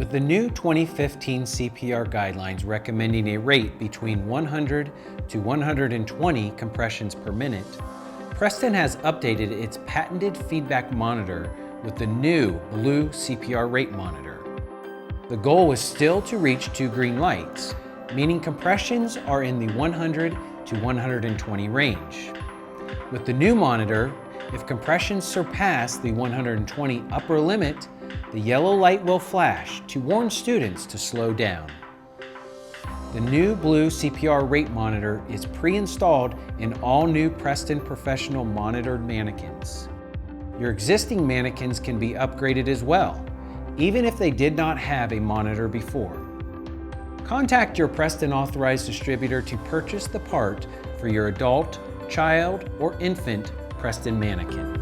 With the new 2015 CPR guidelines recommending a rate between 100 to 120 compressions per minute, Prestan has updated its patented feedback monitor with the new blue CPR Rate Monitor. The goal is still to reach 2 green lights, meaning compressions are in the 100 to 120 range. With the new monitor, if compressions surpass the 120 upper limit, the yellow light will flash to warn students to slow down. The new blue CPR Rate Monitor is pre-installed in all new Prestan Professional monitored mannequins. Your existing mannequins can be upgraded as well, even if they did not have a monitor before. Contact your Prestan authorized distributor to purchase the part for your adult, child, or infant Prestan mannequin.